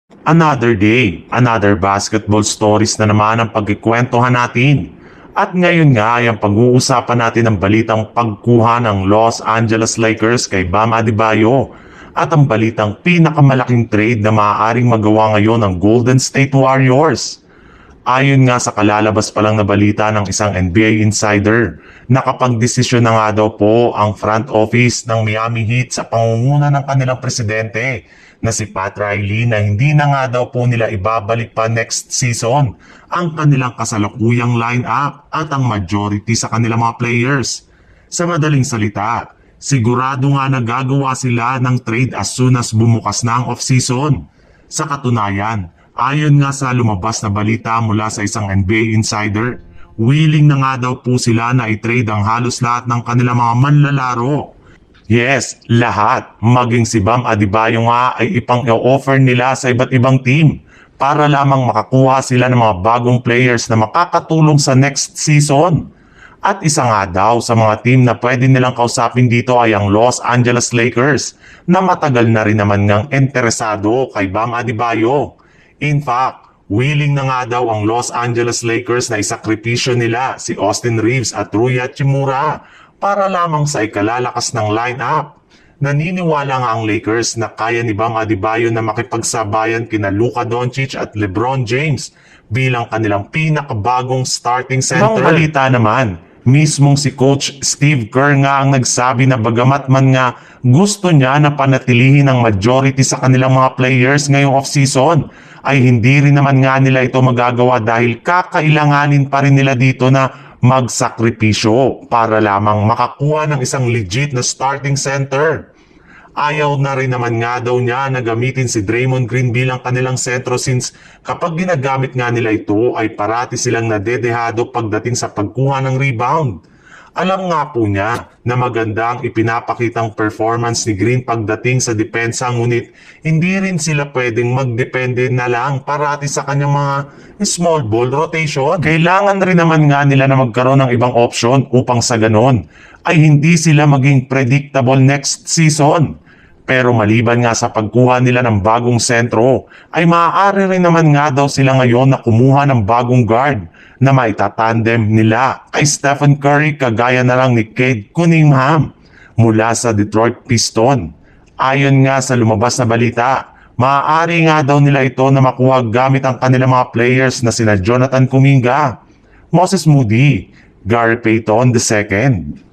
Another day, another basketball stories na naman ang pagkikwentuhan natin. At ngayon nga ay ang pag-uusapan natin ang balitang pagkuha ng Los Angeles Lakers kay Bam Adebayo at ang balitang pinakamalaking trade na maaaring magawa ngayon ng Golden State Warriors. Ayon nga sa kalalabas pa lang na balita ng isang NBA insider, nakapagdesisyon na nga daw po ang front office ng Miami Heat sa pangunguna ng kanilang presidente na si Pat Riley na hindi na nga daw po nila ibabalik pa next season ang kanilang kasalukuyang lineup at ang majority sa kanilang mga players. Sa madaling salita, sigurado nga na gagawa sila ng trade as soon as bumukas na ang off-season. Sa katunayan, ayon nga sa lumabas na balita mula sa isang NBA insider, willing na nga daw po sila na i-trade ang halos lahat ng kanilang mga manlalaro. Yes, lahat. Maging si Bam Adebayo nga ay ipang-offer nila sa iba't ibang team para lamang makakuha sila ng mga bagong players na makakatulong sa next season. At isa nga daw sa mga team na pwede nilang kausapin dito ay ang Los Angeles Lakers na matagal na rin naman ngang interesado kay Bam Adebayo. In fact, willing na nga daw ang Los Angeles Lakers na isakripisyo nila si Austin Reeves at Rui Hachimura para lamang sa ikalalakas ng lineup. Naniniwala nga ang Lakers na kaya ni Bam Adebayo na makipagsabayan kina Luka Doncic at LeBron James bilang kanilang pinakabagong starting center. Ang balita naman, mismong si Coach Steve Kerr nga ang nagsabi na bagamat man nga gusto niya na panatilihin ang majority sa kanilang mga players ngayong off-season, ay hindi rin naman nga nila ito magagawa dahil kakailanganin pa rin nila dito na magsakripisyo para lamang makakuha ng isang legit na starting center. Ayaw na rin naman nga daw niya na gamitin si Draymond Green bilang kanilang sentro since kapag ginagamit nga nila ito ay parati silang nadedehado pagdating sa pagkuha ng rebound. Alam nga po niya na maganda ang ipinapakitang performance ni Green pagdating sa depensa, ngunit hindi rin sila pwedeng magdepende na lang parati sa kanyang mga small ball rotation. Kailangan rin naman nga nila na magkaroon ng ibang option upang sa ganon ay hindi sila maging predictable next season. Pero maliban nga sa pagkuha nila ng bagong sentro, ay maaari rin naman nga daw sila ngayon na kumuha ng bagong guard na maitatandem nila kay Stephen Curry kagaya na lang ni Cade Cunningham mula sa Detroit Pistons. Ayon nga sa lumabas na balita, maaari nga daw nila ito na makuha gamit ang kanilang mga players na sina Jonathan Kuminga, Moses Moody, Gary Payton II,